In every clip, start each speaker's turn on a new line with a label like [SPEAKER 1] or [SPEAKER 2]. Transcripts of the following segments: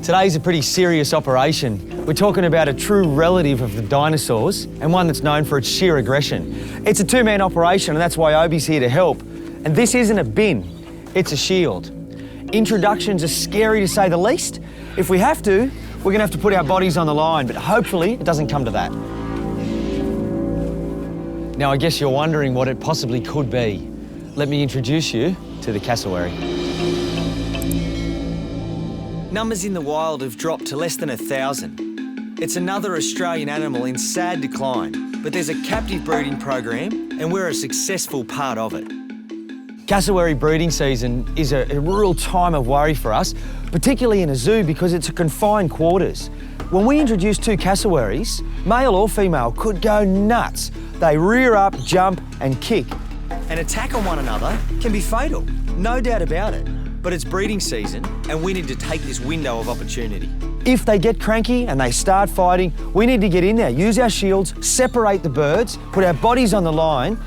[SPEAKER 1] Today's a pretty serious operation. We're talking about a true relative of the dinosaurs and one that's known for its sheer aggression. It's a two-man operation and that's why Obi's here to help. And this isn't a bin, it's a shield. Introductions are scary to say the least. If we have to, we're gonna have to put our bodies on the line, but hopefully it doesn't come to that. Now I guess you're wondering what it possibly could be. Let me introduce you to the cassowary. Numbers in the wild have dropped to less than 1,000. It's another Australian animal in sad decline, but there's a captive breeding program and we're a successful part of it. Cassowary breeding season is a real time of worry for us, particularly in a zoo because it's a confined quarters. When we introduce two cassowaries, male or female could go nuts. They rear up, jump and kick. An attack on one another can be fatal, no doubt about it. But it's breeding season and we need to take this window of opportunity. If they get cranky and they start fighting, we need to get in there, use our shields, separate the birds, put our bodies on the line,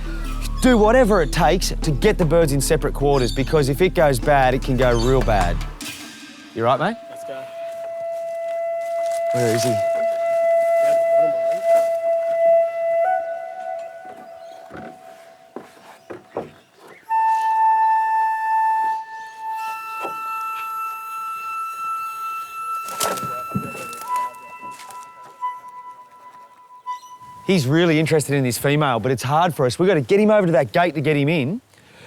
[SPEAKER 1] do whatever it takes to get the birds in separate quarters because if it goes bad, it can go real bad. You right, mate?
[SPEAKER 2] Let's go.
[SPEAKER 1] Where is he? He's really interested in this female, but it's hard for us. We've got to get him over to that gate to get him in,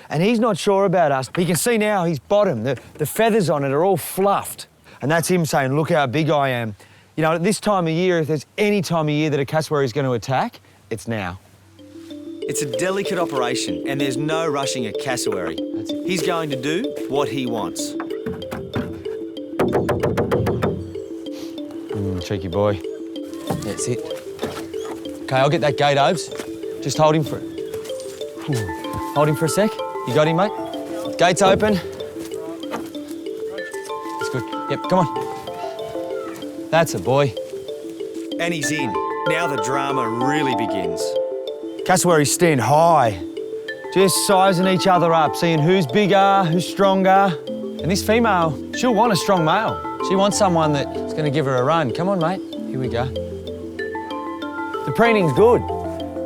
[SPEAKER 1] and he's not sure about us. But you can see now his bottom, the feathers on it are all fluffed. And that's him saying, look how big I am. You know, at this time of year, if there's any time of year that a cassowary is going to attack, it's now. It's a delicate operation, and there's no rushing a cassowary. He's going to do what he wants. Cheeky boy. That's it. Okay, I'll get that gate, Obes. Just hold him for a sec. You got him, mate? Gate's open. That's good. Yep, come on. That's a boy. And he's in. Now the drama really begins. Cassowaries stand high, just sizing each other up, seeing who's bigger, who's stronger. And this female, she'll want a strong male. She wants someone that's going to give her a run. Come on, mate. Here we go. The preening's good,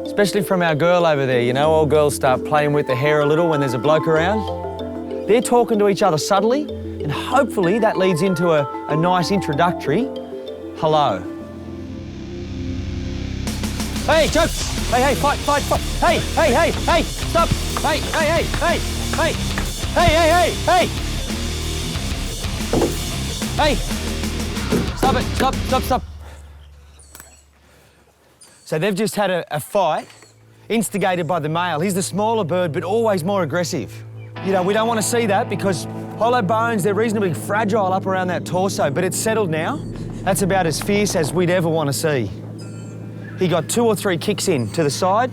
[SPEAKER 1] especially from our girl over there. You know, all girls start playing with the hair a little when there's a bloke around. They're talking to each other subtly, and hopefully that leads into a nice introductory hello. Hey, Joe! Hey, fight! Hey, stop! Hey! Hey! Stop it, stop. So they've just had a fight, instigated by the male. He's the smaller bird, but always more aggressive. You know, we don't want to see that because hollow bones, they're reasonably fragile up around that torso, but it's settled now. That's about as fierce as we'd ever want to see. He got 2 or 3 kicks in to the side.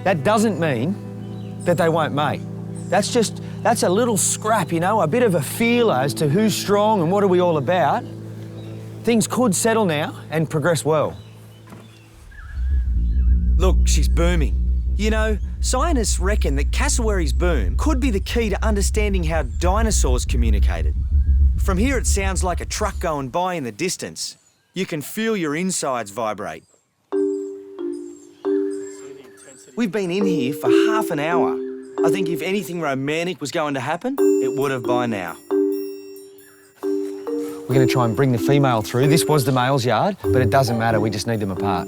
[SPEAKER 1] That doesn't mean that they won't mate. That's a little scrap, you know, a bit of a feeler as to who's strong and what are we all about. Things could settle now and progress well. Look, she's booming. You know, scientists reckon that cassowary's boom could be the key to understanding how dinosaurs communicated. From here it sounds like a truck going by in the distance. You can feel your insides vibrate. We've been in here for half an hour. I think if anything romantic was going to happen, it would have by now. We're going to try and bring the female through. This was the male's yard, but it doesn't matter, we just need them apart.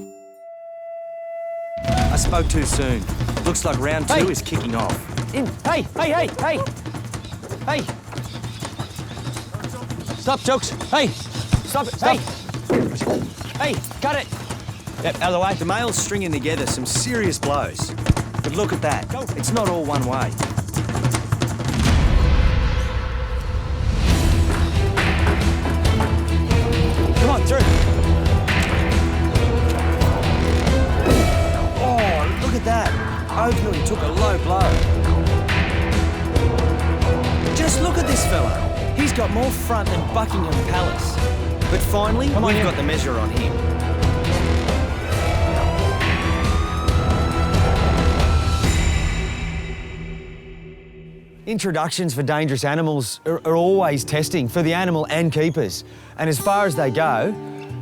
[SPEAKER 1] I spoke too soon. Looks like round 2 is kicking off. In. Hey! Stop, Jokes. Hey! Stop it. Hey, cut it. Yep, out of the way. The male's stringing together some serious blows. But look at that. It's not all one way. Come on, through. Oh, look at that. Openly took a low blow. Just look at this fella. He's got more front than Buckingham Palace. But finally, we've got the measure on him. Introductions for dangerous animals are always testing for the animal and keepers. And as far as they go,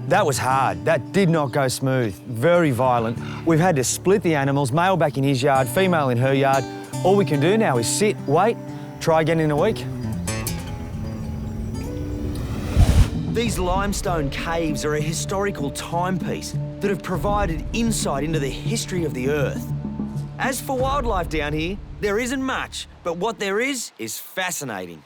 [SPEAKER 1] that was hard. That did not go smooth. Very violent. We've had to split the animals, male back in his yard, female in her yard. All we can do now is sit, wait, try again in a week. These limestone caves are a historical timepiece that have provided insight into the history of the Earth. As for wildlife down here, there isn't much, but what there is fascinating.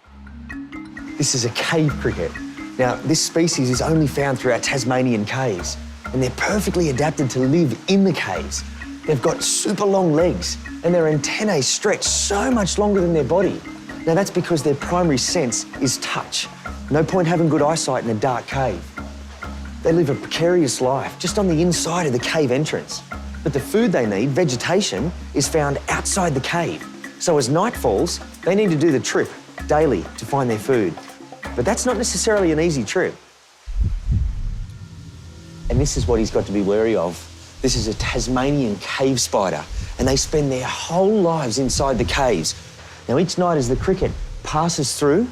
[SPEAKER 1] This is a cave cricket. Now, this species is only found throughout Tasmanian caves, and they're perfectly adapted to live in the caves. They've got super long legs, and their antennae stretch so much longer than their body. Now, that's because their primary sense is touch. No point having good eyesight in a dark cave. They live a precarious life just on the inside of the cave entrance. But the food they need, vegetation, is found outside the cave. So as night falls, they need to do the trip daily to find their food. But that's not necessarily an easy trip. And this is what he's got to be wary of. This is a Tasmanian cave spider, and they spend their whole lives inside the caves. Now, each night as the cricket passes through,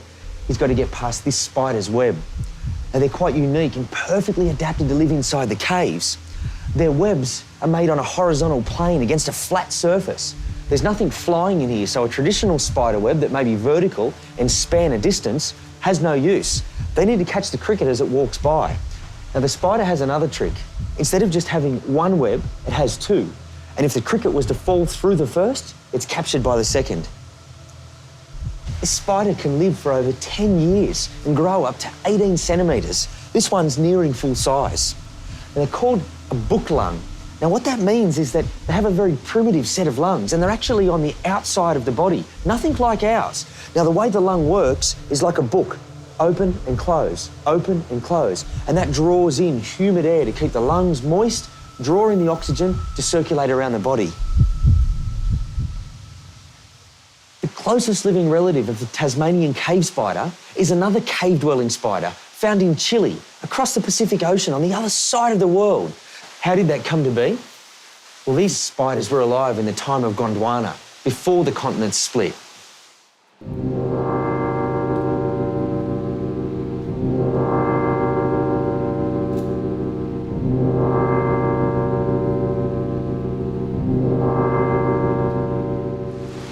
[SPEAKER 1] he's got to get past this spider's web. Now, they're quite unique and perfectly adapted to live inside the caves. Their webs are made on a horizontal plane against a flat surface. There's nothing flying in here, so a traditional spider web that may be vertical and span a distance has no use. They need to catch the cricket as it walks by. Now, the spider has another trick. Instead of just having one web, it has two. And if the cricket was to fall through the first, it's captured by the second. This spider can live for over 10 years and grow up to 18 centimetres. This one's nearing full size. And they're called a book lung. Now, what that means is that they have a very primitive set of lungs, and they're actually on the outside of the body, nothing like ours. Now, the way the lung works is like a book, open and close, open and close, and that draws in humid air to keep the lungs moist, drawing the oxygen to circulate around the body. The closest living relative of the Tasmanian cave spider is another cave-dwelling spider found in Chile, across the Pacific Ocean on the other side of the world. How did that come to be? Well, these spiders were alive in the time of Gondwana, before the continents split.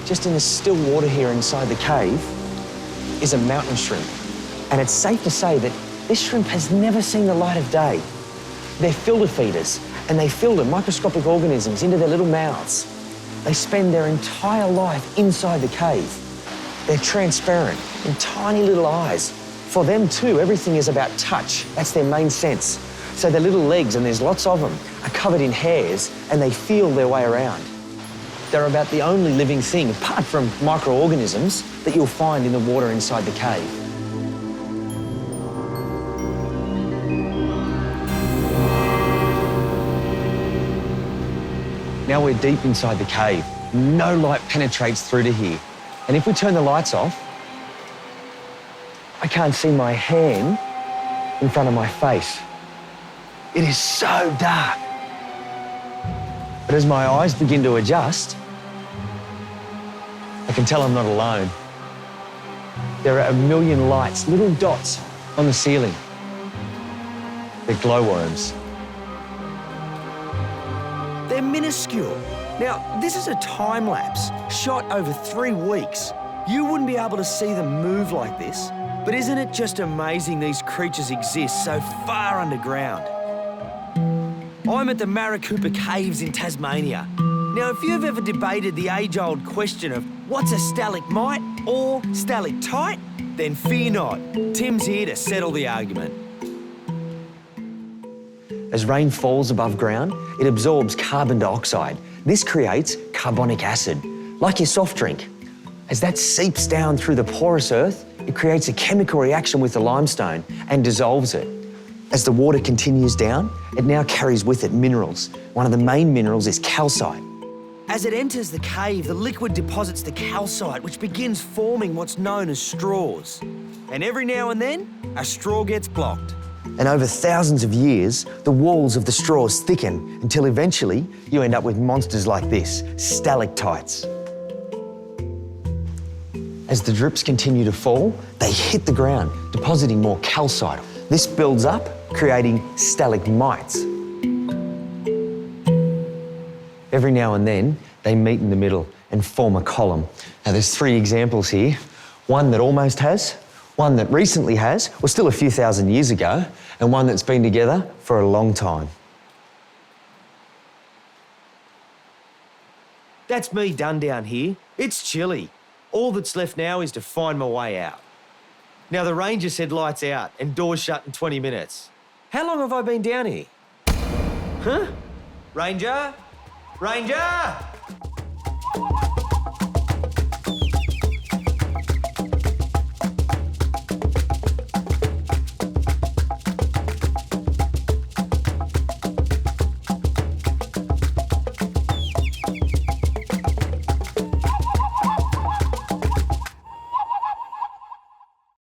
[SPEAKER 1] Just in the still water here inside the cave is a mountain shrimp. And it's safe to say that this shrimp has never seen the light of day. They're filter feeders, and they filter microscopic organisms into their little mouths. They spend their entire life inside the cave. They're transparent and tiny little eyes. For them too, everything is about touch. That's their main sense. So their little legs, and there's lots of them, are covered in hairs, and they feel their way around. They're about the only living thing, apart from microorganisms, that you'll find in the water inside the cave. Now we're deep inside the cave. No light penetrates through to here. And if we turn the lights off, I can't see my hand in front of my face. It is so dark. But as my eyes begin to adjust, I can tell I'm not alone. There are a million lights, little dots on the ceiling. They're glowworms. They're minuscule. Now, this is a time lapse shot over 3 weeks. You wouldn't be able to see them move like this, but isn't it just amazing these creatures exist so far underground? I'm at the Maricopa Caves in Tasmania. Now, if you've ever debated the age-old question of what's a stalagmite or stalactite, then fear not. Tim's here to settle the argument. As rain falls above ground, it absorbs carbon dioxide. This creates carbonic acid, like your soft drink. As that seeps down through the porous earth, it creates a chemical reaction with the limestone and dissolves it. As the water continues down, it now carries with it minerals. One of the main minerals is calcite. As it enters the cave, the liquid deposits the calcite, which begins forming what's known as straws. And every now and then, a straw gets blocked. And over thousands of years, the walls of the straws thicken until eventually you end up with monsters like this, stalactites. As the drips continue to fall, they hit the ground, depositing more calcite. This builds up, creating stalagmites. Every now and then, they meet in the middle and form a column. Now, there's 3 examples here. One that almost has, one that recently has, or still a few thousand years ago, and one that's been together for a long time. That's me done down here. It's chilly. All that's left now is to find my way out. Now, the ranger said lights out and doors shut in 20 minutes. How long have I been down here? Huh? Ranger? Ranger!